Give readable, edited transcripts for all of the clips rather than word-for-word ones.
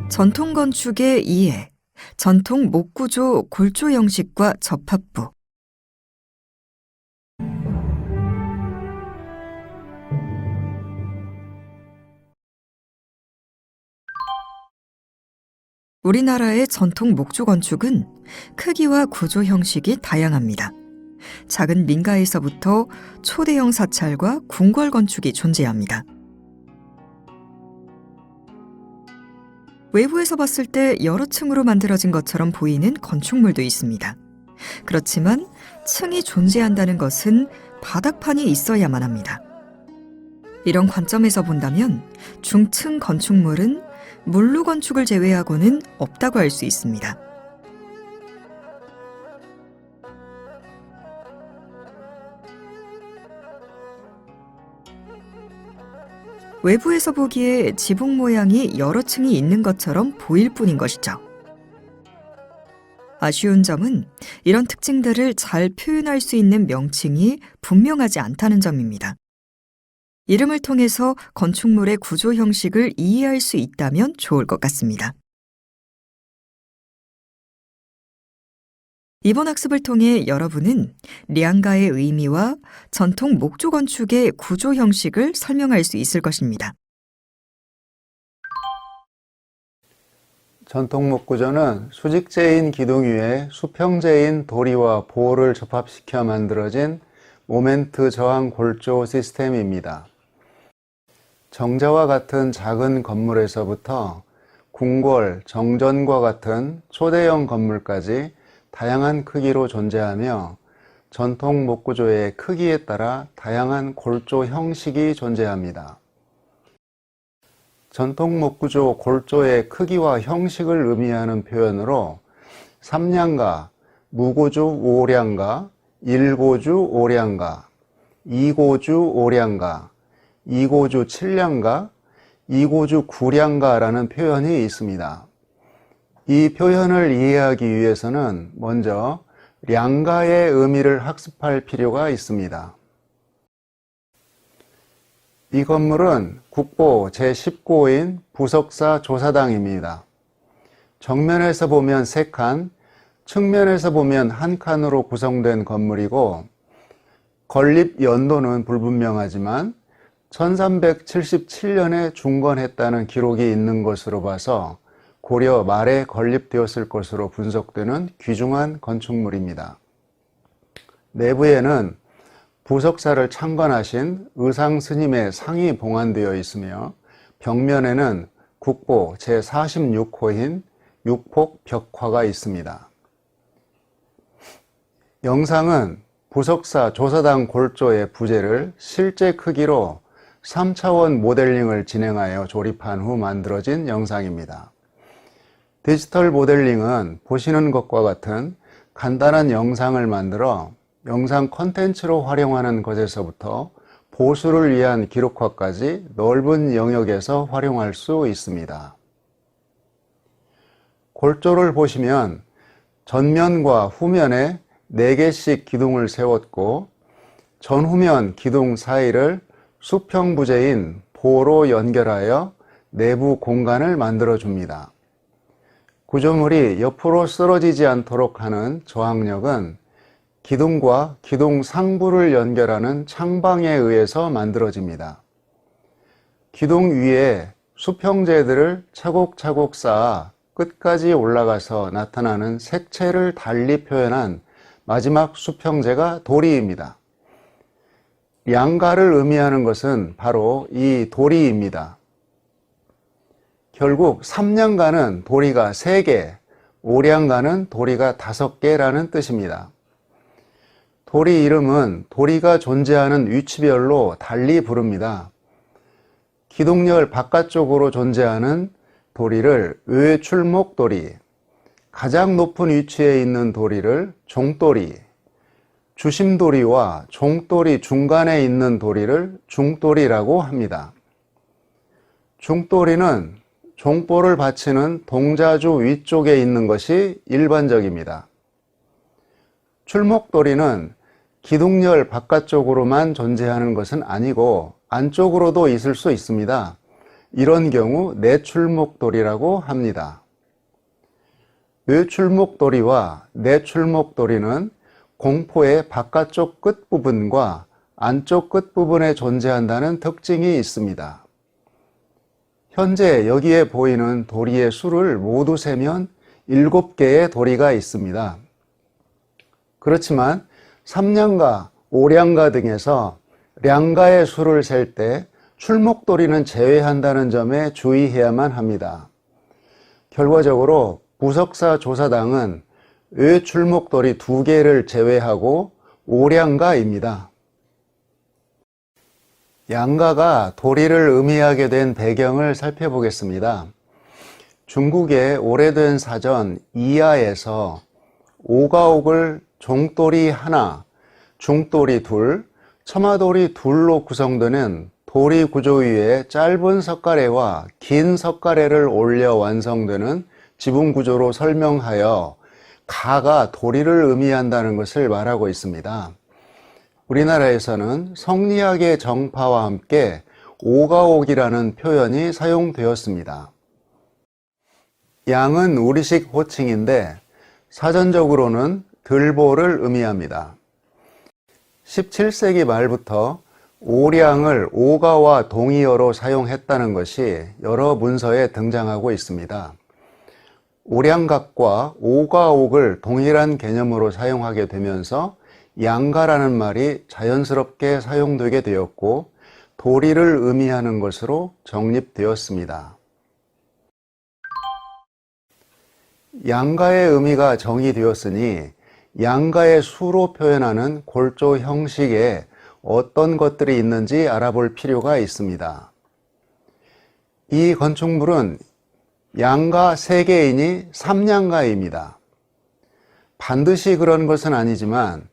전통 건축의 이해, 전통 목구조 골조 형식과 접합부. 우리나라의 전통 목조 건축은 크기와 구조 형식이 다양합니다. 작은 민가에서부터 초대형 사찰과 궁궐 건축이 존재합니다. 외부에서 봤을 때 여러 층으로 만들어진 것처럼 보이는 건축물도 있습니다. 그렇지만 층이 존재한다는 것은 바닥판이 있어야만 합니다. 이런 관점에서 본다면 중층 건축물은 물루 건축을 제외하고는 없다고 할 수 있습니다. 외부에서 보기에 지붕 모양이 여러 층이 있는 것처럼 보일 뿐인 것이죠. 아쉬운 점은 이런 특징들을 잘 표현할 수 있는 명칭이 분명하지 않다는 점입니다. 이름을 통해서 건축물의 구조 형식을 이해할 수 있다면 좋을 것 같습니다. 이번 학습을 통해 여러분은 량가의 의미와 전통 목조 건축의 구조 형식을 설명할 수 있을 것입니다. 전통 목구조는 수직재인 기둥 위에 수평재인 도리와 보호를 접합시켜 만들어진 모멘트 저항 골조 시스템입니다. 정자와 같은 작은 건물에서부터 궁궐, 정전과 같은 초대형 건물까지 다양한 크기로 존재하며 전통 목구조의 크기에 따라 다양한 골조 형식이 존재합니다. 전통 목구조 골조의 크기와 형식을 의미하는 표현으로 삼량가, 무고주 오량가, 일고주 오량가, 이고주 오량가, 이고주 칠량가, 이고주 구량가라는 표현이 있습니다. 이 표현을 이해하기 위해서는 먼저 량가의 의미를 학습할 필요가 있습니다. 이 건물은 국보 제19호인 부석사 조사당입니다. 정면에서 보면 3칸, 측면에서 보면 1칸으로 구성된 건물이고 건립 연도는 불분명하지만 1377년에 중건했다는 기록이 있는 것으로 봐서 고려 말에 건립되었을 것으로 분석되는 귀중한 건축물입니다. 내부에는 부석사를 창건하신 의상 스님의 상이 봉안되어 있으며 벽면에는 국보 제46호인 육폭 벽화가 있습니다. 영상은 부석사 조사당 골조의 부재를 실제 크기로 3차원 모델링을 진행하여 조립한 후 만들어진 영상입니다. 디지털 모델링은 보시는 것과 같은 간단한 영상을 만들어 영상 콘텐츠로 활용하는 것에서부터 보수를 위한 기록화까지 넓은 영역에서 활용할 수 있습니다. 골조를 보시면 전면과 후면에 4개씩 기둥을 세웠고 전후면 기둥 사이를 수평부재인 보로 연결하여 내부 공간을 만들어줍니다. 구조물이 옆으로 쓰러지지 않도록 하는 저항력은 기둥과 기둥 상부를 연결하는 창방에 의해서 만들어집니다. 기둥 위에 수평재들을 차곡차곡 쌓아 끝까지 올라가서 나타나는 색채를 달리 표현한 마지막 수평재가 도리입니다. 량가를 의미하는 것은 바로 이 도리입니다. 결국 삼량가는 도리가 3개, 오량가는 도리가 5개라는 뜻입니다. 도리 이름은 도리가 존재하는 위치별로 달리 부릅니다. 기둥열 바깥쪽으로 존재하는 도리를 외출목도리, 가장 높은 위치에 있는 도리를 종도리, 주심도리와 종도리 중간에 있는 도리를 중도리라고 합니다. 중도리는 종보를 받치는 동자주 위쪽에 있는 것이 일반적입니다. 출목도리는 기둥열 바깥쪽으로만 존재하는 것은 아니고 안쪽으로도 있을 수 있습니다. 이런 경우 내출목돌이라고 합니다. 외출목돌이와 내출목돌이는 공포의 바깥쪽 끝부분과 안쪽 끝부분에 존재한다는 특징이 있습니다. 현재 여기에 보이는 도리의 수를 모두 세면 7개의 도리가 있습니다. 그렇지만 삼량가, 오량가 등에서 량가의 수를 셀 때 출목도리는 제외한다는 점에 주의해야만 합니다. 결과적으로 부석사 조사당은 외출목도리 2개를 제외하고 오량가입니다. 양가가 도리를 의미하게 된 배경을 살펴보겠습니다. 중국의 오래된 사전 이하에서 오가옥을 종도리 하나, 중도리 둘, 처마도리 둘로 구성되는 도리 구조 위에 짧은 석가래와 긴 석가래를 올려 완성되는 지붕 구조로 설명하여 가가 도리를 의미한다는 것을 말하고 있습니다. 우리나라에서는 성리학의 정파와 함께 오가옥이라는 표현이 사용되었습니다. 양은 우리식 호칭인데 사전적으로는 들보를 의미합니다. 17세기 말부터 오량을 오가와 동의어로 사용했다는 것이 여러 문서에 등장하고 있습니다. 오량각과 오가옥을 동일한 개념으로 사용하게 되면서 양가라는 말이 자연스럽게 사용되게 되었고 도리를 의미하는 것으로 정립되었습니다. 양가의 의미가 정의되었으니 양가의 수로 표현하는 골조 형식에 어떤 것들이 있는지 알아볼 필요가 있습니다. 이 건축물은 양가 3개이니 삼양가입니다. 반드시 그런 것은 아니지만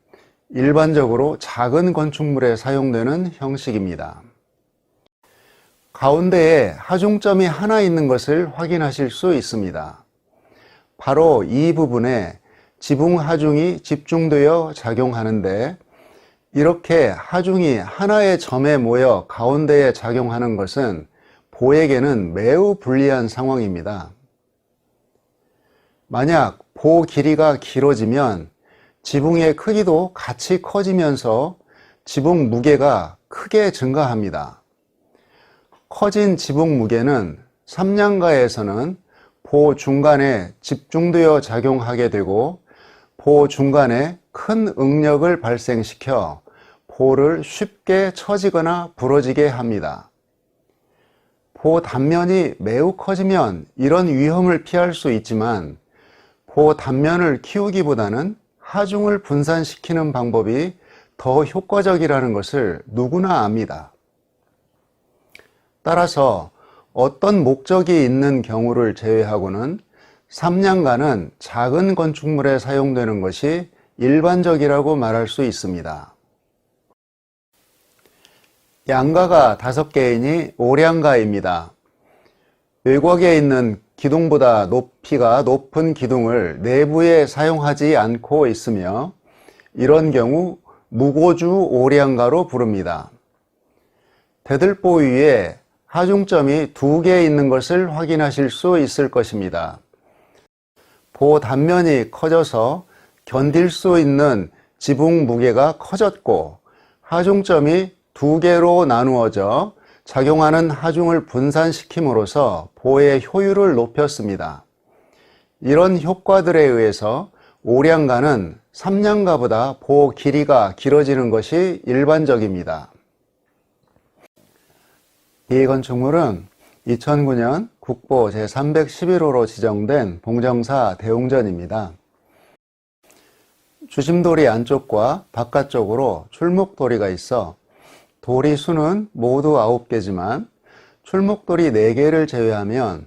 일반적으로 작은 건축물에 사용되는 형식입니다. 가운데에 하중점이 하나 있는 것을 확인하실 수 있습니다. 바로 이 부분에 지붕 하중이 집중되어 작용하는데 이렇게 하중이 하나의 점에 모여 가운데에 작용하는 것은 보에게는 매우 불리한 상황입니다. 만약 보 길이가 길어지면 지붕의 크기도 같이 커지면서 지붕 무게가 크게 증가합니다. 커진 지붕 무게는 삼양가에서는 보 중간에 집중되어 작용하게 되고 보 중간에 큰 응력을 발생시켜 보를 쉽게 처지거나 부러지게 합니다. 보 단면이 매우 커지면 이런 위험을 피할 수 있지만 보 단면을 키우기보다는 하중을 분산시키는 방법이 더 효과적이라는 것을 누구나 압니다. 따라서 어떤 목적이 있는 경우를 제외하고는 삼양가는 작은 건축물에 사용되는 것이 일반적이라고 말할 수 있습니다. 양가가 5개이니 오량가입니다. 외곽에 있는 기둥보다 높이가 높은 기둥을 내부에 사용하지 않고 있으며 이런 경우 무고주 오량가로 부릅니다. 대들보 위에 하중점이 2개 있는 것을 확인하실 수 있을 것입니다. 보 단면이 커져서 견딜 수 있는 지붕 무게가 커졌고 하중점이 2개로 나누어져 작용하는 하중을 분산시킴으로써 보의 효율을 높였습니다. 이런 효과들에 의해서 오량가는 삼양가보다 보 길이가 길어지는 것이 일반적입니다. 이 건축물은 2009년 국보 제311호로 지정된 봉정사 대웅전입니다. 주심도리 안쪽과 바깥쪽으로 출목도리가 있어 도리 수는 모두 9개지만 출목도리 4개를 제외하면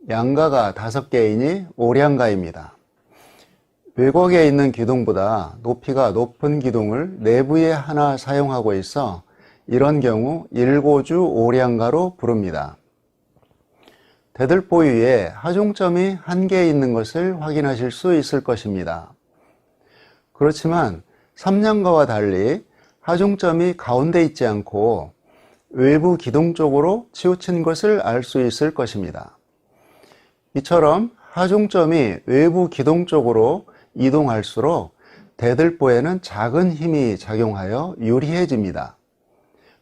양가가 5개이니 오량가입니다. 외곽에 있는 기둥보다 높이가 높은 기둥을 내부에 하나 사용하고 있어 이런 경우 일고주 오량가로 부릅니다. 대들보 위에 하중점이 1개 있는 것을 확인하실 수 있을 것입니다. 그렇지만 삼양가와 달리 하중점이 가운데 있지 않고 외부 기둥 쪽으로 치우친 것을 알 수 있을 것입니다. 이처럼 하중점이 외부 기둥 쪽으로 이동할수록 대들보에는 작은 힘이 작용하여 유리해집니다.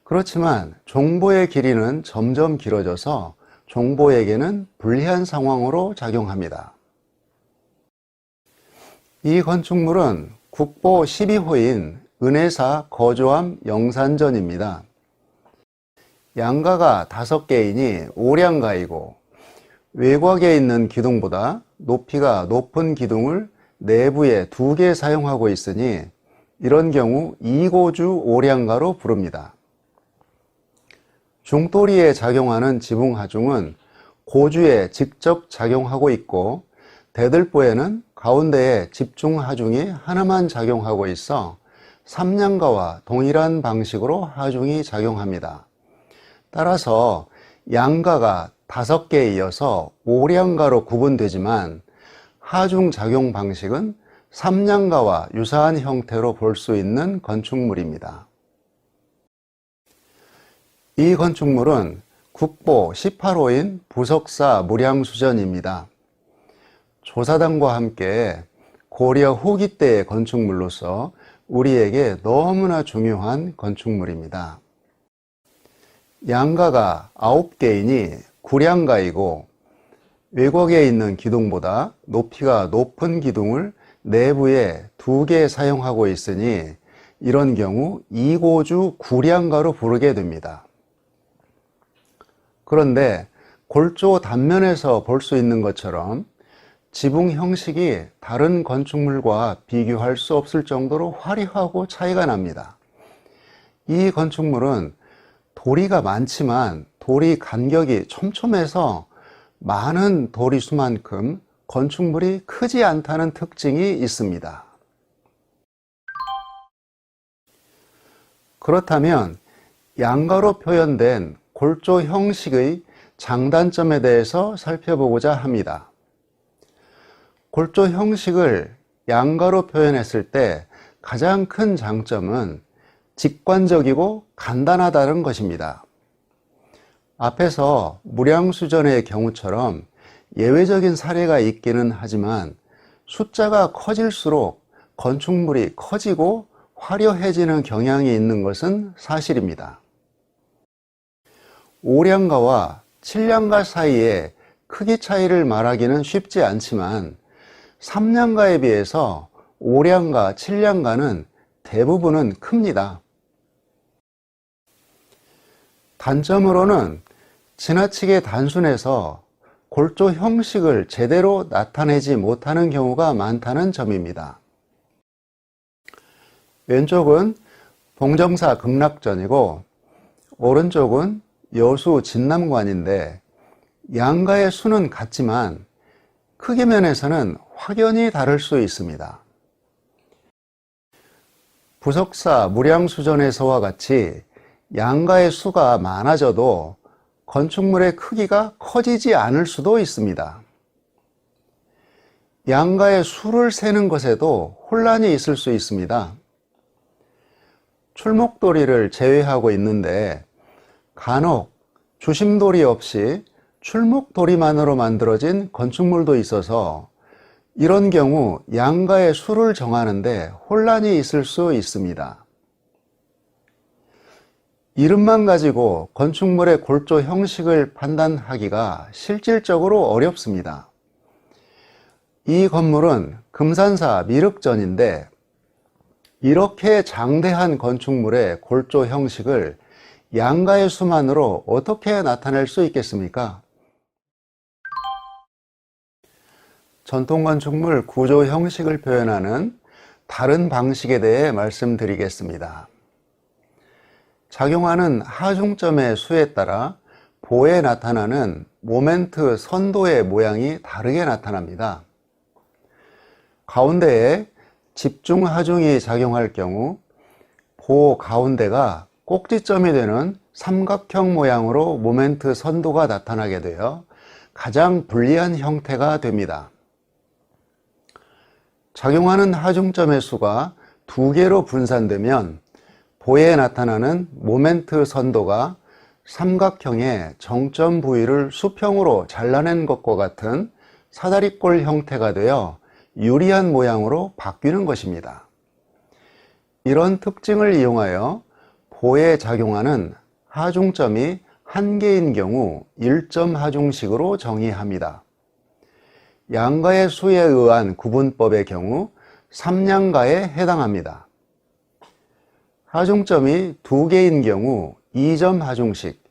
그렇지만 종보의 길이는 점점 길어져서 종보에게는 불리한 상황으로 작용합니다. 이 건축물은 국보 12호인 은혜사 거조암 영산전입니다. 양가가 5개이니 오량가이고 외곽에 있는 기둥보다 높이가 높은 기둥을 내부에 2개 사용하고 있으니 이런 경우 이고주 오량가로 부릅니다. 중도리에 작용하는 지붕하중은 고주에 직접 작용하고 있고 대들보에는 가운데에 집중하중이 하나만 작용하고 있어 삼양가와 동일한 방식으로 하중이 작용합니다. 따라서 양가가 5개에 이어서 오량가로 구분되지만 하중 작용 방식은 삼양가와 유사한 형태로 볼 수 있는 건축물입니다. 이 건축물은 국보 18호인 부석사 무량수전입니다. 조사당과 함께 고려 후기 때의 건축물로서 우리에게 너무나 중요한 건축물입니다. 양가가 9개이니 구량가이고 외곽에 있는 기둥보다 높이가 높은 기둥을 내부에 2개 사용하고 있으니 이런 경우 이고주 구량가로 부르게 됩니다. 그런데 골조 단면에서 볼 수 있는 것처럼 지붕 형식이 다른 건축물과 비교할 수 없을 정도로 화려하고 차이가 납니다. 이 건축물은 도리가 많지만 도리 간격이 촘촘해서 많은 도리수만큼 건축물이 크지 않다는 특징이 있습니다. 그렇다면 양가로 표현된 골조 형식의 장단점에 대해서 살펴보고자 합니다. 골조 형식을 양가로 표현했을 때 가장 큰 장점은 직관적이고 간단하다는 것입니다. 앞에서 무량수전의 경우처럼 예외적인 사례가 있기는 하지만 숫자가 커질수록 건축물이 커지고 화려해지는 경향이 있는 것은 사실입니다. 오량가와 칠량가 사이의 크기 차이를 말하기는 쉽지 않지만 삼량가에 비해서 오량가, 칠량가는 대부분은 큽니다. 단점으로는 지나치게 단순해서 골조 형식을 제대로 나타내지 못하는 경우가 많다는 점입니다. 왼쪽은 봉정사 극락전이고 오른쪽은 여수 진남관인데 양가의 수는 같지만 크기 면에서는 확연히 다를 수 있습니다. 부석사 무량수전에서와 같이 양가의 수가 많아져도 건축물의 크기가 커지지 않을 수도 있습니다. 양가의 수를 세는 것에도 혼란이 있을 수 있습니다. 출목도리를 제외하고 있는데 간혹 주심도리 없이 출목도리만으로 만들어진 건축물도 있어서 이런 경우 양가의 수를 정하는데 혼란이 있을 수 있습니다. 이름만 가지고 건축물의 골조 형식을 판단하기가 실질적으로 어렵습니다. 이 건물은 금산사 미륵전인데 이렇게 장대한 건축물의 골조 형식을 양가의 수만으로 어떻게 나타낼 수 있겠습니까? 전통건축물 구조 형식을 표현하는 다른 방식에 대해 말씀드리겠습니다. 작용하는 하중점의 수에 따라 보에 나타나는 모멘트 선도의 모양이 다르게 나타납니다. 가운데에 집중 하중이 작용할 경우 보 가운데가 꼭지점이 되는 삼각형 모양으로 모멘트 선도가 나타나게 되어 가장 불리한 형태가 됩니다. 작용하는 하중점의 수가 두 개로 분산되면 보에 나타나는 모멘트 선도가 삼각형의 정점 부위를 수평으로 잘라낸 것과 같은 사다리꼴 형태가 되어 유리한 모양으로 바뀌는 것입니다. 이런 특징을 이용하여 보에 작용하는 하중점이 한 개인 경우 1점 하중식으로 정의합니다. 양가의 수에 의한 구분법의 경우 3양가에 해당합니다. 하중점이 두 개인 경우 2점 하중식,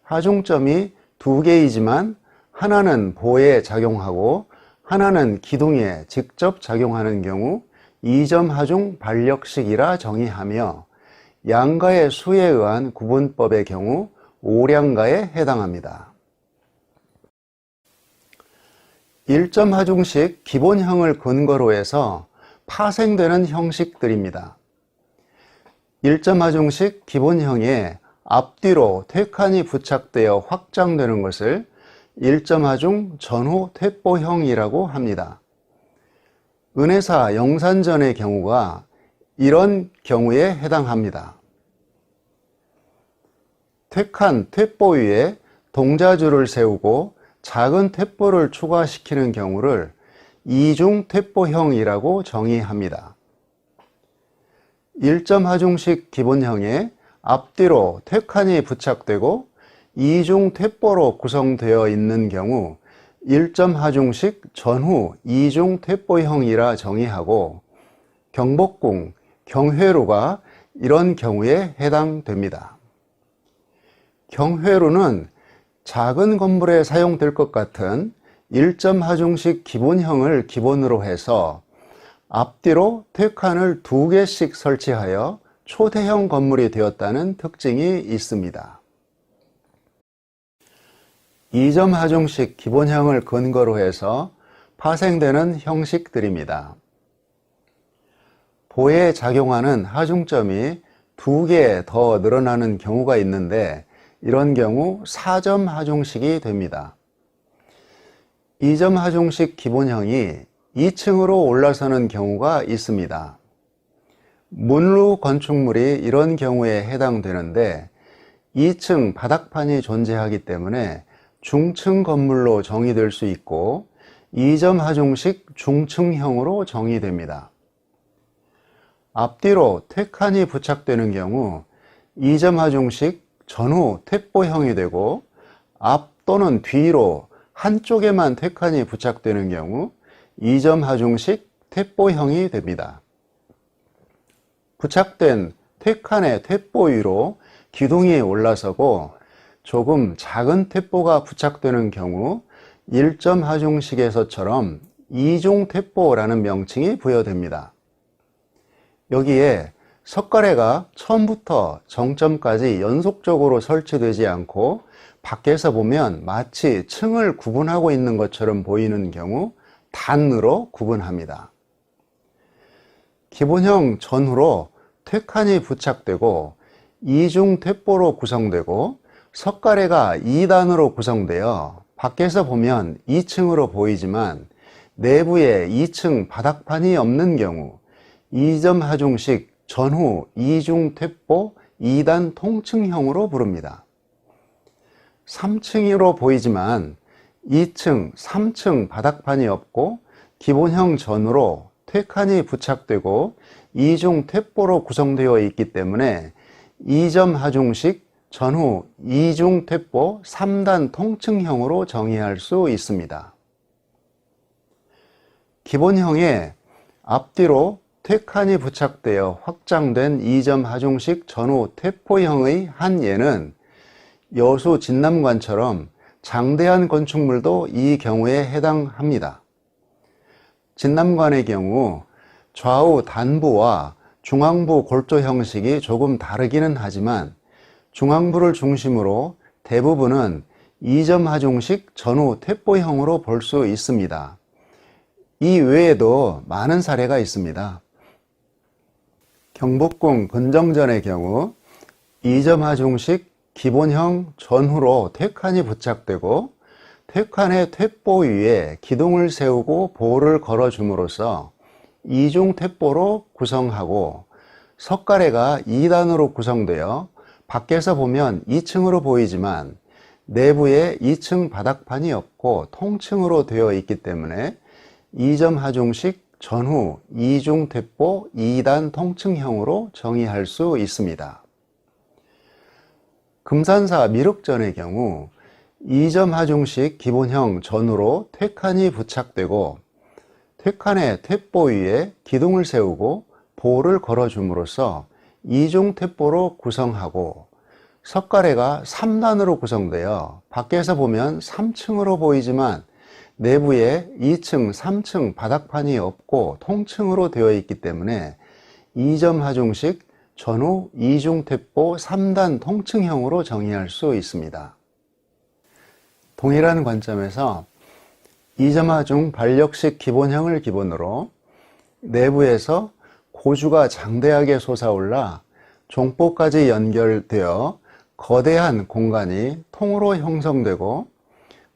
하중점이 두 개이지만 하나는 보에 작용하고 하나는 기둥에 직접 작용하는 경우 2점 하중 반력식이라 정의하며 양가의 수에 의한 구분법의 경우 5량가에 해당합니다. 1점 하중식 기본형을 근거로 해서 파생되는 형식들입니다. 1점 하중식 기본형에 앞뒤로 퇴칸이 부착되어 확장되는 것을 1점 하중 전후 퇴보형이라고 합니다. 은혜사 영산전의 경우가 이런 경우에 해당합니다. 퇴칸, 퇴보 위에 동자줄을 세우고 작은 퇴보를 추가시키는 경우를 이중 퇴보형이라고 정의합니다. 1점 하중식 기본형에 앞뒤로 퇴칸이 부착되고 이중 퇴보로 구성되어 있는 경우 1점 하중식 전후 이중 퇴보형이라 정의하고 경복궁, 경회루가 이런 경우에 해당됩니다. 경회루는 작은 건물에 사용될 것 같은 1점 하중식 기본형을 기본으로 해서 앞뒤로 퇴칸을 2개씩 설치하여 초대형 건물이 되었다는 특징이 있습니다. 2점 하중식 기본형을 근거로 해서 파생되는 형식들입니다. 보에 작용하는 하중점이 2개 더 늘어나는 경우가 있는데 이런 경우 4점 하중식이 됩니다. 2점 하중식 기본형이 2층으로 올라서는 경우가 있습니다. 문루 건축물이 이런 경우에 해당되는데 2층 바닥판이 존재하기 때문에 중층 건물로 정의될 수 있고 2점 하중식 중층형으로 정의됩니다. 앞뒤로 퇴칸이 부착되는 경우 2점 하중식 전후 퇴보형이 되고 앞 또는 뒤로 한쪽에만 퇴칸이 부착되는 경우 2점 하중식 퇴보형이 됩니다. 부착된 퇴칸의 퇴보 위로 기둥이 올라서고 조금 작은 퇴보가 부착되는 경우 1점 하중식에서처럼 이중 퇴보라는 명칭이 부여됩니다. 여기에 석가래가 처음부터 정점까지 연속적으로 설치되지 않고 밖에서 보면 마치 층을 구분하고 있는 것처럼 보이는 경우 단으로 구분합니다. 기본형 전후로 퇴칸이 부착되고 이중 퇴보로 구성되고 석가래가 2단으로 구성되어 밖에서 보면 2층으로 보이지만 내부에 2층 바닥판이 없는 경우 2점 하중식 전후 이중 퇴보 2단 통층형으로 부릅니다. 3층으로 보이지만 2층, 3층 바닥판이 없고 기본형 전후로 퇴칸이 부착되고 이중 퇴보로 구성되어 있기 때문에 2점 하중식 전후 이중 퇴보 3단 통층형으로 정의할 수 있습니다. 기본형에 앞뒤로 퇴칸이 부착되어 확장된 2점 하중식 전후 퇴보형의 한 예는 여수 진남관처럼 장대한 건축물도 이 경우에 해당합니다. 진남관의 경우 좌우 단부와 중앙부 골조 형식이 조금 다르기는 하지만 중앙부를 중심으로 대부분은 2점 하중식 전후 퇴보형으로 볼 수 있습니다. 이 외에도 많은 사례가 있습니다. 경복궁 근정전의 경우 2점 하중식 기본형 전후로 퇴칸이 부착되고 퇴칸의 퇴보 위에 기둥을 세우고 보를 걸어줌으로써 이중택보로 구성하고 석가래가 2단으로 구성되어 밖에서 보면 2층으로 보이지만 내부에 2층 바닥판이 없고 통층으로 되어 있기 때문에 2점 하중식 전후 이중택보 2단 통층형으로 정의할 수 있습니다. 금산사 미륵전의 경우 2점 하중식 기본형 전후로 퇴칸이 부착되고 퇴칸의 퇴보 위에 기둥을 세우고 보를 걸어줌으로써 이중택보로 구성하고 석가래가 3단으로 구성되어 밖에서 보면 3층으로 보이지만 내부에 2층, 3층 바닥판이 없고 통층으로 되어 있기 때문에 2점 하중식 전후 이중택보 3단 통층형으로 정의할 수 있습니다. 동일한 관점에서 2점 하중 반력식 기본형을 기본으로 내부에서 고주가 장대하게 솟아올라 종보까지 연결되어 거대한 공간이 통으로 형성되고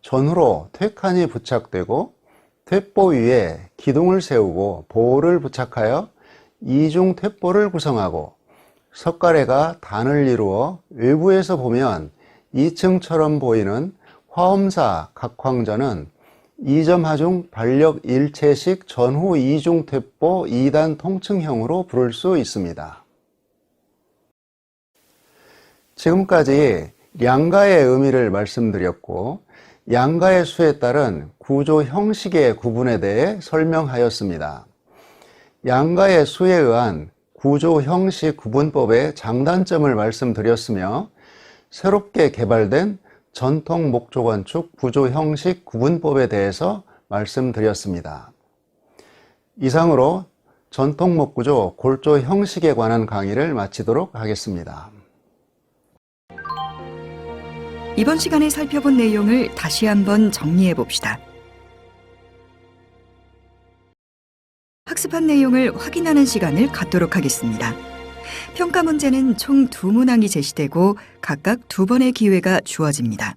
전후로 퇴칸이 부착되고 퇴보 위에 기둥을 세우고 보를 부착하여 이중 퇴보를 구성하고 석가래가 단을 이루어 외부에서 보면 2층처럼 보이는 화엄사 각황전은 2점 하중 반력 일체식 전후 이중 퇴보 2단 통층형으로 부를 수 있습니다. 지금까지 양가의 의미를 말씀드렸고 양가의 수에 따른 구조 형식의 구분에 대해 설명하였습니다. 양가의 수에 의한 구조 형식 구분법의 장단점을 말씀드렸으며 새롭게 개발된 전통 목조 건축 구조 형식 구분법에 대해서 말씀드렸습니다. 이상으로 전통 목구조 골조 형식에 관한 강의를 마치도록 하겠습니다. 이번 시간에 살펴본 내용을 다시 한번 정리해 봅시다. 학습한 내용을 확인하는 시간을 갖도록 하겠습니다. 평가 문제는 총 2문항이 제시되고 각각 2번의 기회가 주어집니다.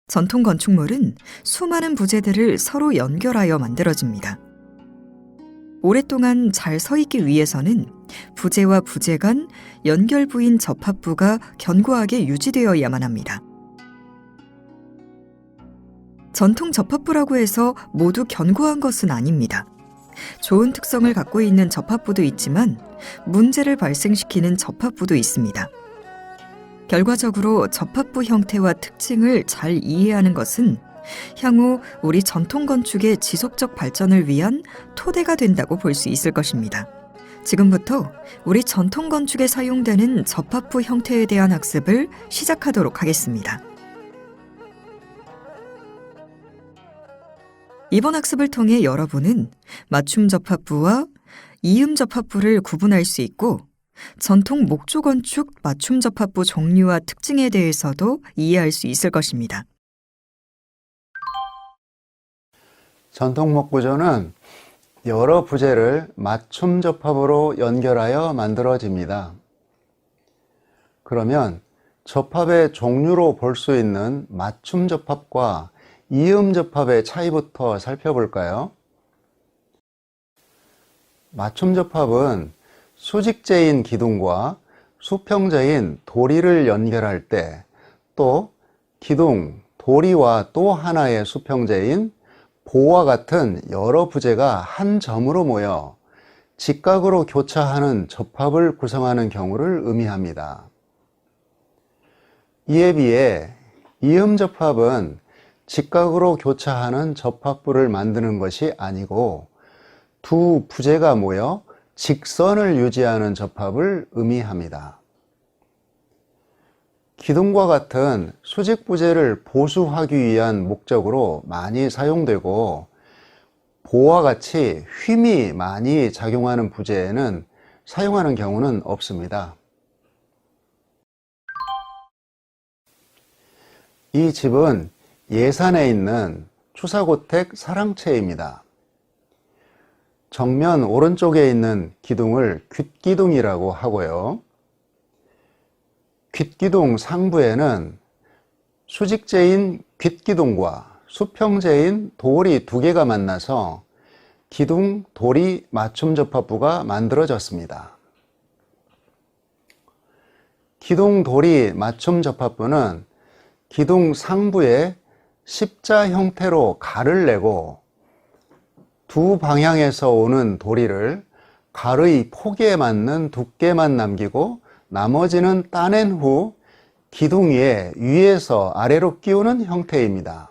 전통 건축물은 수많은 부재들을 서로 연결하여 만들어집니다. 오랫동안 잘 서 있기 위해서는 부재와 부재 간 연결 부인 접합부가 견고하게 유지되어야만 합니다. 전통 접합부라고 해서 모두 견고한 것은 아닙니다. 좋은 특성을 갖고 있는 접합부도 있지만 문제를 발생시키는 접합부도 있습니다. 결과적으로 접합부 형태와 특징을 잘 이해하는 것은 향후 우리 전통 건축의 지속적 발전을 위한 토대가 된다고 볼 수 있을 것입니다. 지금부터 우리 전통 건축에 사용되는 접합부 형태에 대한 학습을 시작하도록 하겠습니다. 이번 학습을 통해 여러분은 맞춤 접합부와 이음 접합부를 구분할 수 있고 전통 목조 건축 맞춤 접합부 종류와 특징에 대해서도 이해할 수 있을 것입니다. 전통 목구조는 여러 부재를 맞춤 접합으로 연결하여 만들어집니다. 그러면 접합의 종류로 볼 수 있는 맞춤 접합과 이음 접합의 차이부터 살펴볼까요? 맞춤 접합은 수직제인 기둥과 수평제인 도리를 연결할 때, 또 기둥, 도리와 또 하나의 수평제인 보와 같은 여러 부재가 한 점으로 모여 직각으로 교차하는 접합을 구성하는 경우를 의미합니다. 이에 비해 이음접합은 직각으로 교차하는 접합부를 만드는 것이 아니고 두 부재가 모여 직선을 유지하는 접합을 의미합니다. 기둥과 같은 수직 부재를 보수하기 위한 목적으로 많이 사용되고, 보와 같이 힘이 많이 작용하는 부재에는 사용하는 경우는 없습니다. 이 집은 예산에 있는 추사고택 사랑채입니다. 정면 오른쪽에 있는 기둥을 귓기둥이라고 하고요. 귓기둥 상부에는 수직제인 귓기둥과 수평제인 돌이 두 개가 만나서 기둥, 돌이 맞춤 접합부가 만들어졌습니다. 기둥, 돌이 맞춤 접합부는 기둥 상부에 십자 형태로 가를 내고 두 방향에서 오는 도리를 갈의 폭에 맞는 두께만 남기고 나머지는 따낸 후 기둥 위에 위에서 아래로 끼우는 형태입니다.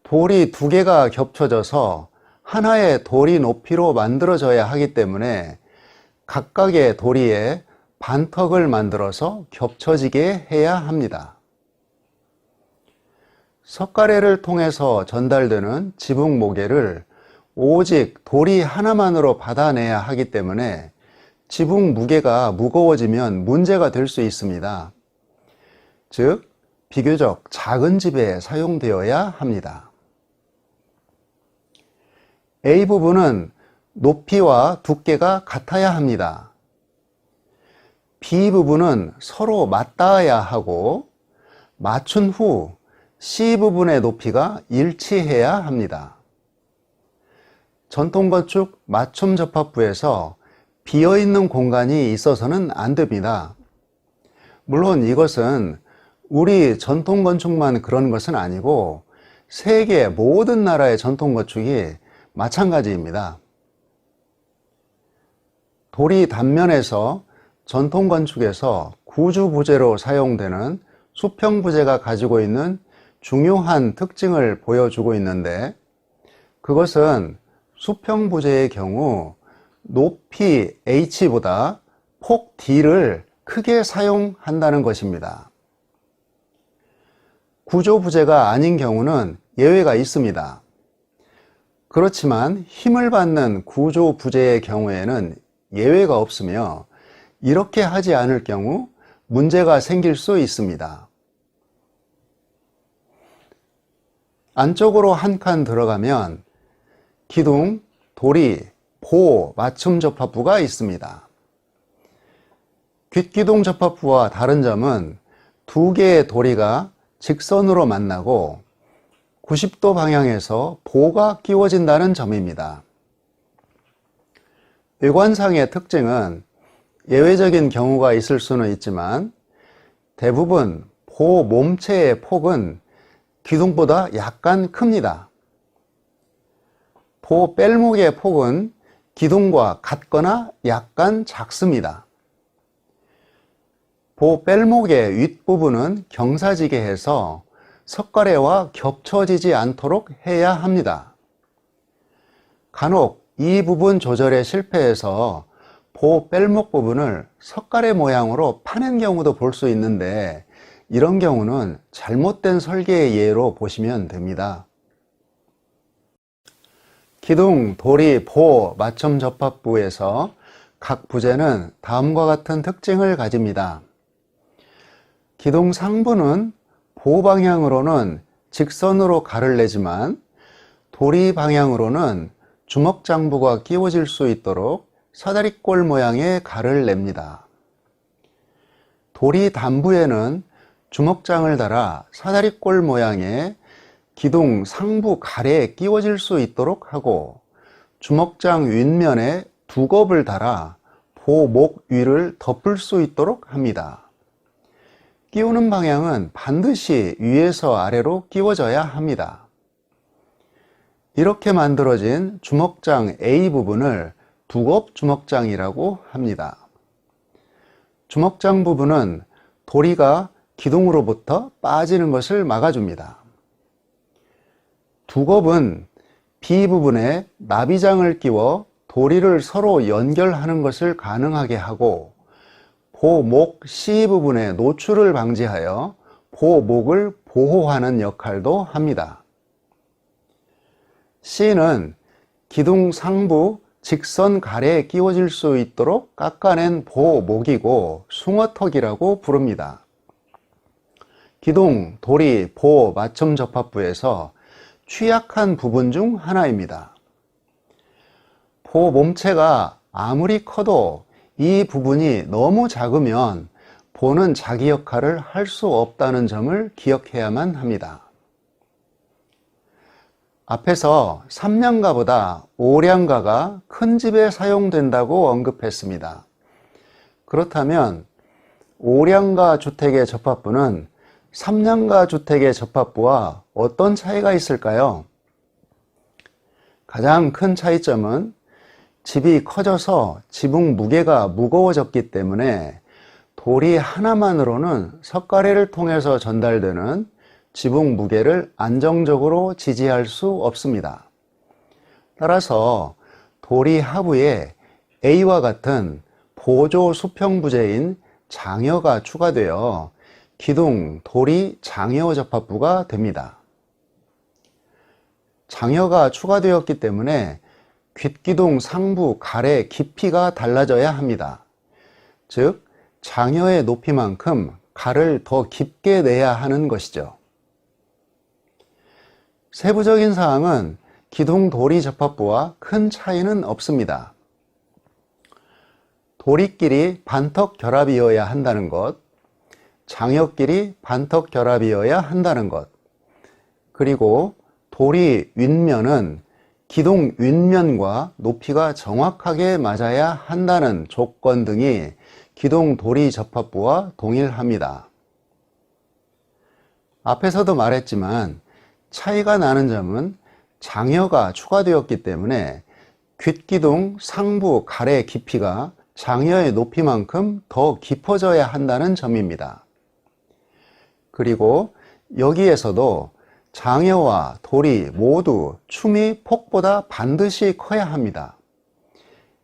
돌이 두 개가 겹쳐져서 하나의 도리 높이로 만들어져야 하기 때문에 각각의 도리에 반턱을 만들어서 겹쳐지게 해야 합니다. 석가래를 통해서 전달되는 지붕 모계를 오직 도리 하나만으로 받아내야 하기 때문에 지붕 무게가 무거워지면 문제가 될 수 있습니다. 즉, 비교적 작은 집에 사용되어야 합니다. A 부분은 높이와 두께가 같아야 합니다. B 부분은 서로 맞닿아야 하고 맞춘 후 C 부분의 높이가 일치해야 합니다. 전통건축 맞춤 접합부에서 비어있는 공간이 있어서는 안 됩니다. 물론 이것은 우리 전통건축만 그런 것은 아니고 세계 모든 나라의 전통건축이 마찬가지입니다. 도리 단면에서 전통건축에서 구주부재로 사용되는 수평부재가 가지고 있는 중요한 특징을 보여주고 있는데, 그것은 수평부재의 경우 높이 H보다 폭 D를 크게 사용한다는 것입니다. 구조부재가 아닌 경우는 예외가 있습니다. 그렇지만 힘을 받는 구조부재의 경우에는 예외가 없으며, 이렇게 하지 않을 경우 문제가 생길 수 있습니다. 안쪽으로 한 칸 들어가면 기둥, 도리, 보 맞춤 접합부가 있습니다. 귓기둥 접합부와 다른 점은 두 개의 도리가 직선으로 만나고 90도 방향에서 보가 끼워진다는 점입니다. 외관상의 특징은 예외적인 경우가 있을 수는 있지만 대부분 보 몸체의 폭은 기둥보다 약간 큽니다. 보 뺄목의 폭은 기둥과 같거나 약간 작습니다. 보 뺄목의 윗부분은 경사지게 해서 석가래와 겹쳐지지 않도록 해야 합니다. 간혹 이 부분 조절에 실패해서 보 뺄목 부분을 석가래 모양으로 파낸 경우도 볼 수 있는데, 이런 경우는 잘못된 설계의 예로 보시면 됩니다. 기둥, 도리, 보 맞춤 접합부에서 각 부재는 다음과 같은 특징을 가집니다. 기둥 상부는 보 방향으로는 직선으로 가를 내지만 도리 방향으로는 주먹장부가 끼워질 수 있도록 사다리꼴 모양의 가를 냅니다. 도리 단부에는 주먹장을 달아 사다리꼴 모양의 기둥 상부 가래에 끼워질 수 있도록 하고, 주먹장 윗면에 두 겹을 달아 보목 위를 덮을 수 있도록 합니다. 끼우는 방향은 반드시 위에서 아래로 끼워져야 합니다. 이렇게 만들어진 주먹장 A 부분을 두겹 주먹장이라고 합니다. 주먹장 부분은 도리가 기둥으로부터 빠지는 것을 막아줍니다. 두겹은 B 부분에 나비장을 끼워 도리를 서로 연결하는 것을 가능하게 하고 보목 C 부분의 노출을 방지하여 보목을 보호하는 역할도 합니다. C는 기둥 상부 직선 가래에 끼워질 수 있도록 깎아낸 보목이고 숭어턱이라고 부릅니다. 기둥, 도리, 보 맞춤 접합부에서 취약한 부분 중 하나입니다. 보 몸체가 아무리 커도 이 부분이 너무 작으면 보는 자기 역할을 할 수 없다는 점을 기억해야만 합니다. 앞에서 삼량가보다 오량가가 큰 집에 사용된다고 언급했습니다. 그렇다면 오량가 주택의 접합부는 삼량가 주택의 접합부와 어떤 차이가 있을까요? 가장 큰 차이점은 집이 커져서 지붕 무게가 무거워졌기 때문에 도리 하나만으로는 석가래를 통해서 전달되는 지붕 무게를 안정적으로 지지할 수 없습니다. 따라서 도리 하부에 A와 같은 보조 수평 부재인 장여가 추가되어 기둥, 도리, 장여 접합부가 됩니다. 장여가 추가되었기 때문에 귓기둥 상부 가래 깊이가 달라져야 합니다. 즉, 장여의 높이만큼 갈을 더 깊게 내야 하는 것이죠. 세부적인 사항은 기둥, 도리 접합부와 큰 차이는 없습니다. 도리끼리 반턱 결합이어야 한다는 것, 장여끼리 반턱 결합이어야 한다는 것, 그리고 도리 윗면은 기둥 윗면과 높이가 정확하게 맞아야 한다는 조건 등이 기둥 도리 접합부와 동일합니다. 앞에서도 말했지만 차이가 나는 점은 장여가 추가되었기 때문에 귓기둥 상부 가래 깊이가 장여의 높이만큼 더 깊어져야 한다는 점입니다. 그리고 여기에서도 장여와 도리 모두 춤이 폭보다 반드시 커야 합니다.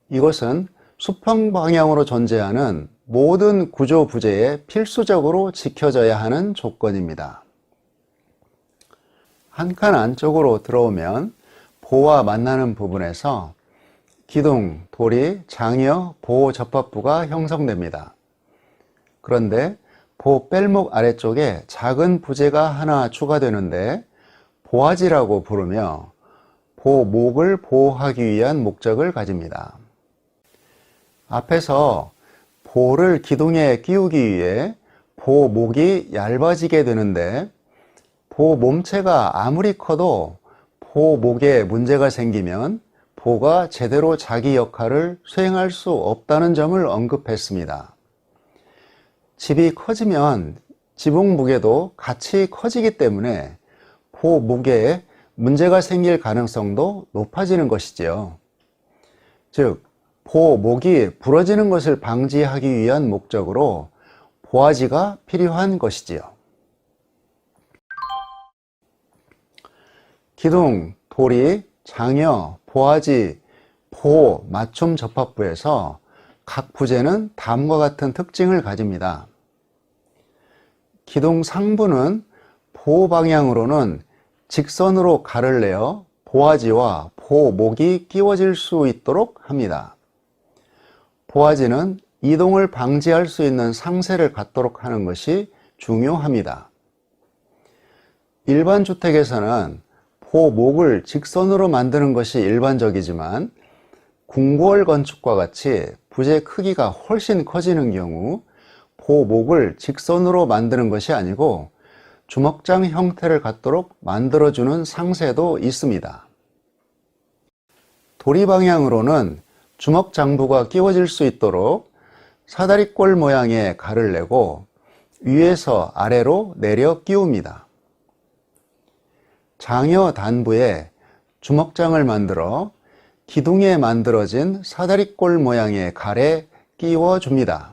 이것은 수평 방향으로 존재하는 모든 구조 부재에 필수적으로 지켜져야 하는 조건입니다. 한 칸 안쪽으로 들어오면 보와 만나는 부분에서 기둥, 도리, 장여, 보 접합부가 형성됩니다. 그런데 보 뺄목 아래쪽에 작은 부재가 하나 추가되는데 보화지라고 부르며 보목을 보호하기 위한 목적을 가집니다. 앞에서 보를 기둥에 끼우기 위해 보목이 얇아지게 되는데 보 몸체가 아무리 커도 보목에 문제가 생기면 보가 제대로 자기 역할을 수행할 수 없다는 점을 언급했습니다. 집이 커지면 지붕 무게도 같이 커지기 때문에 보 무게에 문제가 생길 가능성도 높아지는 것이지요. 즉, 보 목이 부러지는 것을 방지하기 위한 목적으로 보화지가 필요한 것이지요. 기둥, 도리, 장여, 보화지, 보, 맞춤 접합부에서 각 부재는 다음과 같은 특징을 가집니다. 기둥 상부는 보 방향으로는 직선으로 갈을 내어 보화지와 보목이 끼워질 수 있도록 합니다. 보화지는 이동을 방지할 수 있는 상세를 갖도록 하는 것이 중요합니다. 일반 주택에서는 보목을 직선으로 만드는 것이 일반적이지만 궁궐 건축과 같이 부재 크기가 훨씬 커지는 경우 보목을 직선으로 만드는 것이 아니고 주먹장 형태를 갖도록 만들어주는 상세도 있습니다. 도리 방향으로는 주먹 장부가 끼워질 수 있도록 사다리꼴 모양의 갈을 내고 위에서 아래로 내려 끼웁니다. 장여 단부에 주먹장을 만들어 기둥에 만들어진 사다리꼴 모양의 갈에 끼워줍니다.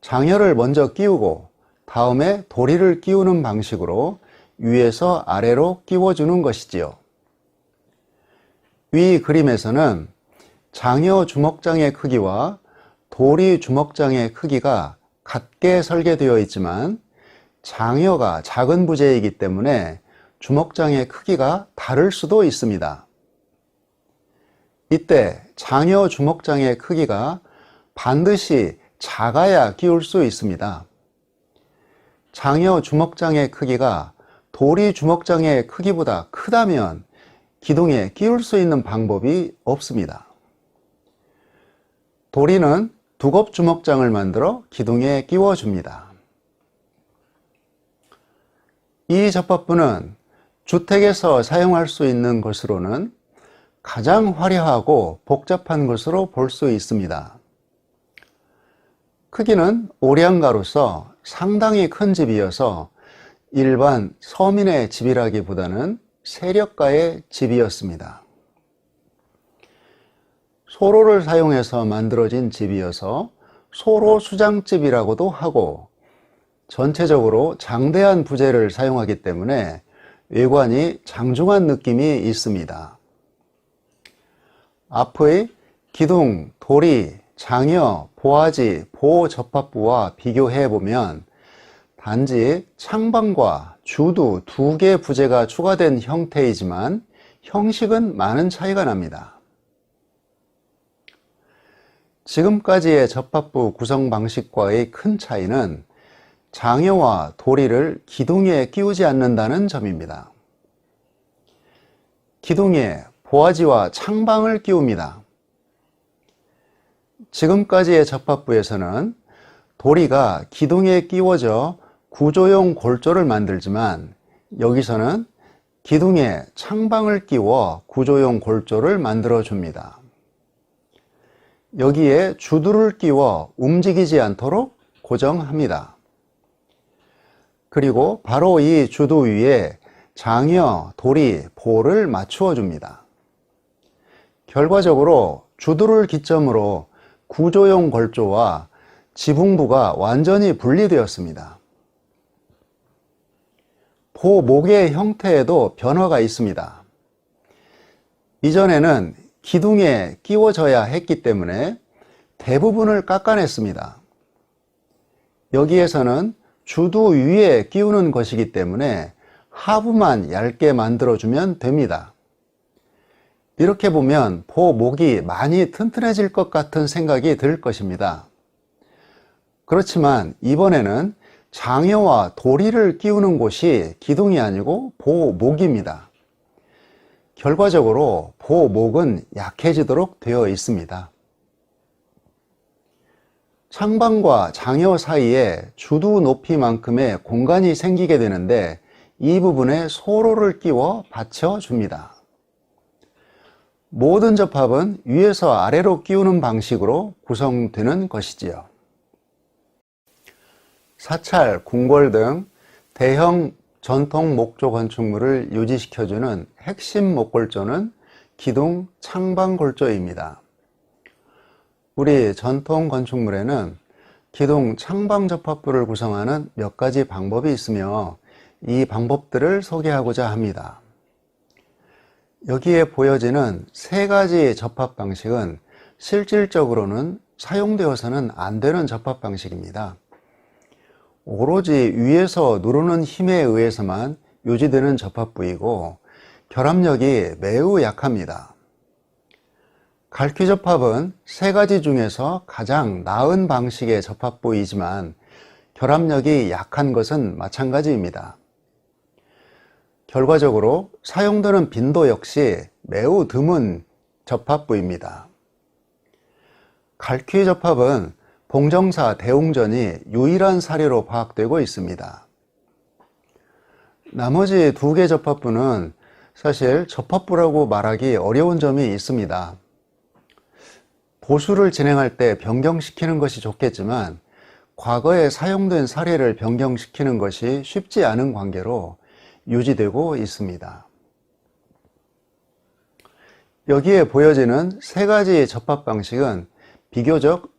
장여를 먼저 끼우고 다음에 도리를 끼우는 방식으로 위에서 아래로 끼워주는 것이지요. 위 그림에서는 장여 주먹장의 크기와 도리 주먹장의 크기가 같게 설계되어 있지만 장여가 작은 부재이기 때문에 주먹장의 크기가 다를 수도 있습니다. 이때 장여 주먹장의 크기가 반드시 작아야 끼울 수 있습니다. 장여 주먹장의 크기가 도리 주먹장의 크기보다 크다면 기둥에 끼울 수 있는 방법이 없습니다. 도리는 두껍 주먹장을 만들어 기둥에 끼워줍니다. 이 접합부는 주택에서 사용할 수 있는 것으로는 가장 화려하고 복잡한 것으로 볼 수 있습니다. 크기는 오량가로서 상당히 큰 집이어서 일반 서민의 집이라기보다는 세력가의 집이었습니다. 소로를 사용해서 만들어진 집이어서 소로 수장집이라고도 하고 전체적으로 장대한 부재를 사용하기 때문에 외관이 장중한 느낌이 있습니다. 앞의 기둥, 도리, 장여, 보아지, 보접합부와 비교해보면 단지 창방과 주두 두 개 부재가 추가된 형태이지만 형식은 많은 차이가 납니다. 지금까지의 접합부 구성 방식과의 큰 차이는 장여와 도리를 기둥에 끼우지 않는다는 점입니다. 기둥에 보아지와 창방을 끼웁니다. 지금까지의 접합부에서는 도리가 기둥에 끼워져 구조용 골조를 만들지만 여기서는 기둥에 창방을 끼워 구조용 골조를 만들어 줍니다. 여기에 주두를 끼워 움직이지 않도록 고정합니다. 그리고 바로 이 주두 위에 장여, 도리, 보를 맞추어 줍니다. 결과적으로 주두를 기점으로 구조용 골조와 지붕부가 완전히 분리되었습니다. 보목의 형태에도 변화가 있습니다. 이전에는 기둥에 끼워져야 했기 때문에 대부분을 깎아냈습니다. 여기에서는 주두 위에 끼우는 것이기 때문에 하부만 얇게 만들어주면 됩니다. 이렇게 보면 보목이 많이 튼튼해질 것 같은 생각이 들 것입니다. 그렇지만 이번에는 장여와 도리를 끼우는 곳이 기둥이 아니고 보목입니다. 결과적으로 보목은 약해지도록 되어 있습니다. 창방과 장여 사이에 주두 높이만큼의 공간이 생기게 되는데 이 부분에 소로를 끼워 받쳐줍니다. 모든 접합은 위에서 아래로 끼우는 방식으로 구성되는 것이지요. 사찰, 궁궐 등 대형 전통 목조 건축물을 유지시켜주는 핵심 목골조는 기둥 창방골조입니다. 우리 전통 건축물에는 기둥 창방 접합부를 구성하는 몇 가지 방법이 있으며 이 방법들을 소개하고자 합니다. 여기에 보여지는 세 가지 접합 방식은 실질적으로는 사용되어서는 안 되는 접합 방식입니다. 오로지 위에서 누르는 힘에 의해서만 유지되는 접합부이고 결합력이 매우 약합니다. 갈퀴 접합은 세 가지 중에서 가장 나은 방식의 접합부이지만 결합력이 약한 것은 마찬가지입니다. 결과적으로 사용되는 빈도 역시 매우 드문 접합부입니다. 갈퀴 접합은 봉정사 대웅전이 유일한 사례로 파악되고 있습니다. 나머지 두 개 접합부는 사실 접합부라고 말하기 어려운 점이 있습니다. 보수를 진행할 때 변경시키는 것이 좋겠지만 과거에 사용된 사례를 변경시키는 것이 쉽지 않은 관계로 유지되고 있습니다. 여기에 보여지는 세 가지 접합 방식은 비교적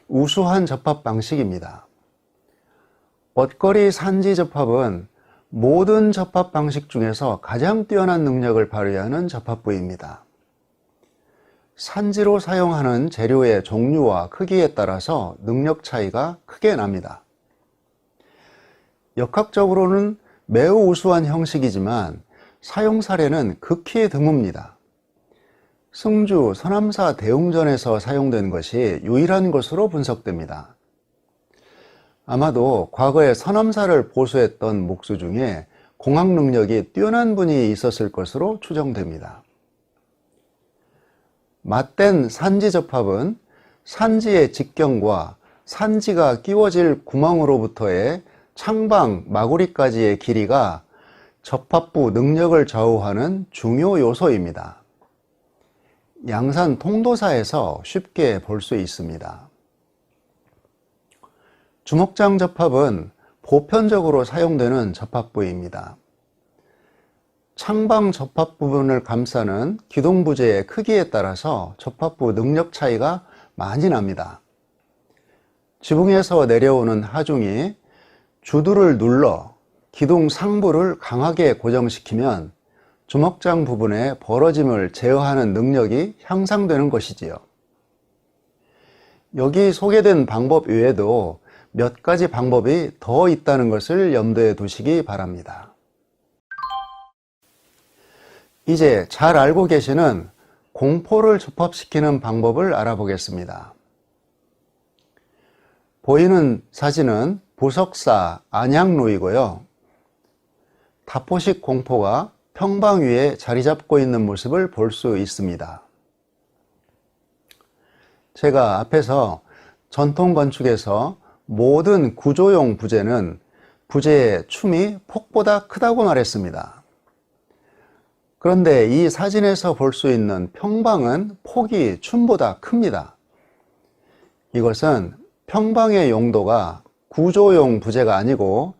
우수한 접합 방식입니다. 엇거리 산지 접합은 모든 접합 방식 중에서 가장 뛰어난 능력을 발휘하는 접합부입니다. 산지로 사용하는 재료의 종류와 크기에 따라서 능력 차이가 크게 납니다. 역학적으로는 매우 우수한 형식이지만 사용 사례는 극히 드뭅니다. 승주 서남사 대웅전에서 사용된 것이 유일한 것으로 분석됩니다. 아마도 과거에 서남사를 보수했던 목수 중에 공학 능력이 뛰어난 분이 있었을 것으로 추정됩니다. 맞댄 산지 접합은 산지의 직경과 산지가 끼워질 구멍으로부터의 창방, 마구리까지의 길이가 접합부 능력을 좌우하는 중요 요소입니다. 양산 통도사에서 쉽게 볼 수 있습니다. 주먹장 접합은 보편적으로 사용되는 접합부입니다. 창방 접합 부분을 감싸는 기둥부재의 크기에 따라서 접합부 능력 차이가 많이 납니다. 지붕에서 내려오는 하중이 주두를 눌러 기둥 상부를 강하게 고정시키면 주먹장 부분의 벌어짐을 제어하는 능력이 향상되는 것이지요. 여기 소개된 방법 외에도 몇 가지 방법이 더 있다는 것을 염두에 두시기 바랍니다. 이제 잘 알고 계시는 공포를 접합시키는 방법을 알아보겠습니다. 보이는 사진은 부석사 안양로이고요. 다포식 공포가 평방 위에 자리 잡고 있는 모습을 볼 수 있습니다. 제가 앞에서 전통 건축에서 모든 구조용 부재는 부재의 춤이 폭보다 크다고 말했습니다. 그런데 이 사진에서 볼 수 있는 평방은 폭이 춤보다 큽니다. 이것은 평방의 용도가 구조용 부재가 아니고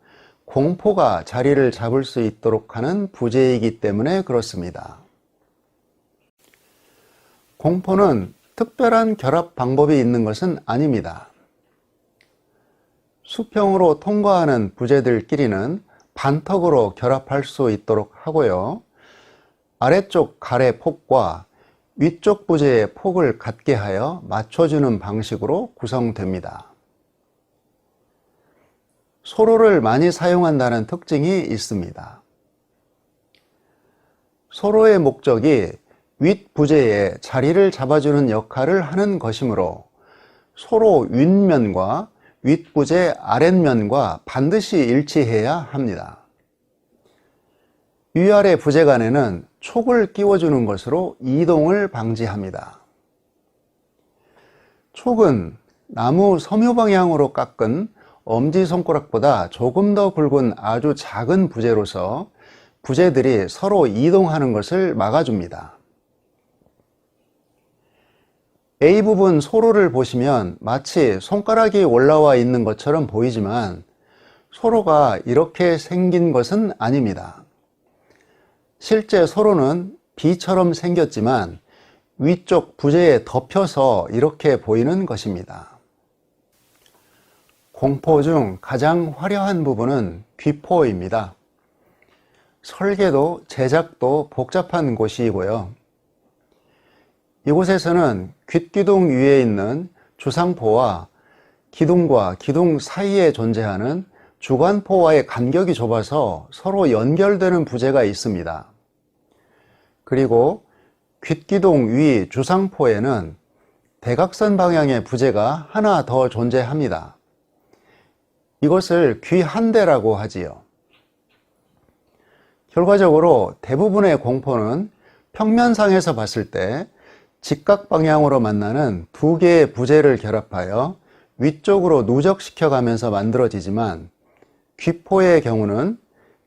공포가 자리를 잡을 수 있도록 하는 부재이기 때문에 그렇습니다. 공포는 특별한 결합 방법이 있는 것은 아닙니다. 수평으로 통과하는 부재들끼리는 반턱으로 결합할 수 있도록 하고요. 아래쪽 갈의 폭과 위쪽 부재의 폭을 같게 하여 맞춰주는 방식으로 구성됩니다. 소로를 많이 사용한다는 특징이 있습니다. 소로의 목적이 윗부재에 자리를 잡아주는 역할을 하는 것이므로 소로 윗면과 윗부재 아랫면과 반드시 일치해야 합니다. 위아래 부재 간에는 촉을 끼워주는 것으로 이동을 방지합니다. 촉은 나무 섬유 방향으로 깎은 엄지손가락보다 조금 더 굵은 아주 작은 부재로서 부재들이 서로 이동하는 것을 막아줍니다. A 부분 소로를 보시면 마치 손가락이 올라와 있는 것처럼 보이지만 소로가 이렇게 생긴 것은 아닙니다. 실제 소로는 B처럼 생겼지만 위쪽 부재에 덮여서 이렇게 보이는 것입니다. 공포 중 가장 화려한 부분은 귀포입니다. 설계도, 제작도 복잡한 곳이고요. 이곳에서는 귓기둥 위에 있는 주상포와 기둥과 기둥 사이에 존재하는 주관포와의 간격이 좁아서 서로 연결되는 부재가 있습니다. 그리고 귓기둥 위 주상포에는 대각선 방향의 부재가 하나 더 존재합니다. 이것을 귀한대라고 하지요. 결과적으로 대부분의 공포는 평면상에서 봤을 때 직각 방향으로 만나는 두 개의 부재를 결합하여 위쪽으로 누적시켜 가면서 만들어지지만 귀포의 경우는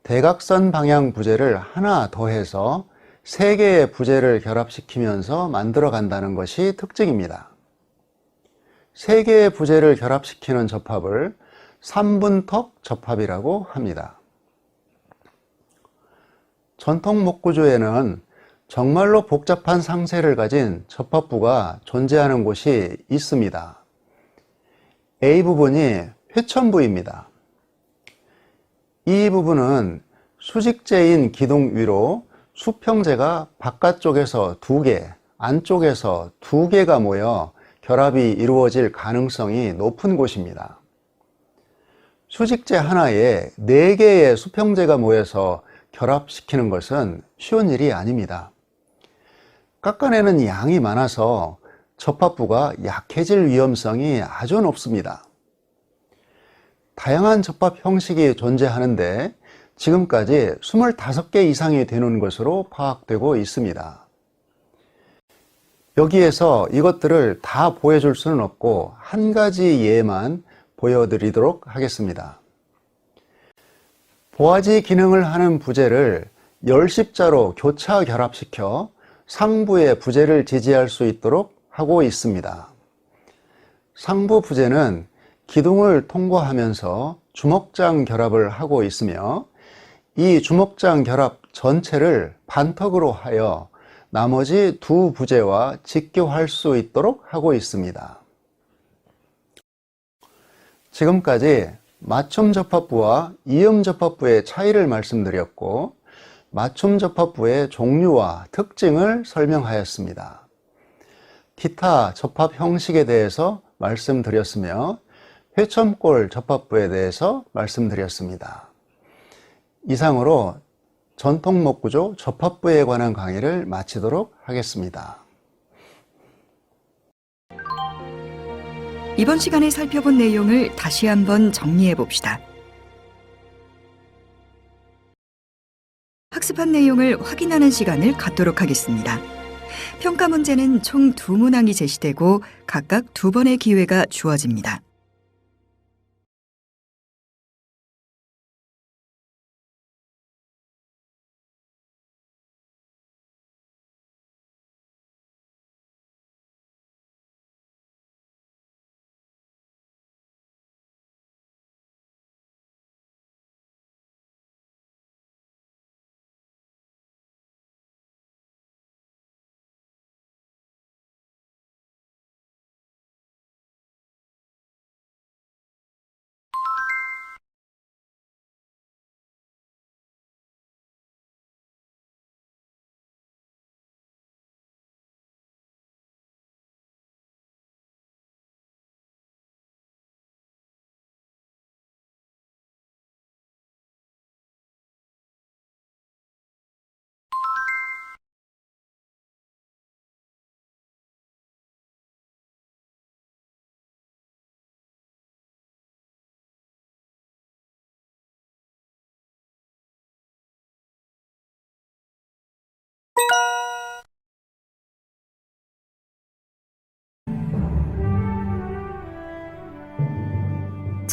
대각선 방향 부재를 하나 더해서 세 개의 부재를 결합시키면서 만들어 간다는 것이 특징입니다. 3개의 부재를 결합시키는 접합을 삼분턱 접합이라고 합니다. 전통 목구조에는 정말로 복잡한 상세를 가진 접합부가 존재하는 곳이 있습니다. A 부분이 회천부입니다. 이 부분은 수직재인 기둥 위로 수평재가 바깥쪽에서 2개, 안쪽에서 2개가 모여 결합이 이루어질 가능성이 높은 곳입니다. 수직재 하나에 4개의 수평재가 모여서 결합시키는 것은 쉬운 일이 아닙니다. 깎아내는 양이 많아서 접합부가 약해질 위험성이 아주 높습니다. 다양한 접합 형식이 존재하는데 지금까지 25개 이상이 되는 것으로 파악되고 있습니다. 여기에서 이것들을 다 보여줄 수는 없고 한 가지 예만 보여드리도록 하겠습니다. 보아지 기능을 하는 부재를 열십자로 교차 결합시켜 상부의 부재를 지지할 수 있도록 하고 있습니다. 상부 부재는 기둥을 통과하면서 주먹장 결합을 하고 있으며 이 주먹장 결합 전체를 반턱으로 하여 나머지 2 부재와 직교할 수 있도록 하고 있습니다. 지금까지 맞춤 접합부와 이음 접합부의 차이를 말씀드렸고 맞춤 접합부의 종류와 특징을 설명하였습니다. 기타 접합 형식에 대해서 말씀드렸으며 회천골 접합부에 대해서 말씀드렸습니다. 이상으로 전통 목구조 접합부에 관한 강의를 마치도록 하겠습니다. 이번 시간에 살펴본 내용을 다시 한번 정리해 봅시다. 학습한 내용을 확인하는 시간을 갖도록 하겠습니다. 평가 문제는 총 2문항이 제시되고 각각 2번의 기회가 주어집니다.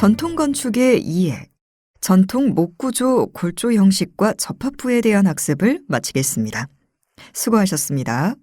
전통 건축의 이해, 전통 목구조 골조 형식과 접합부에 대한 학습을 마치겠습니다. 수고하셨습니다.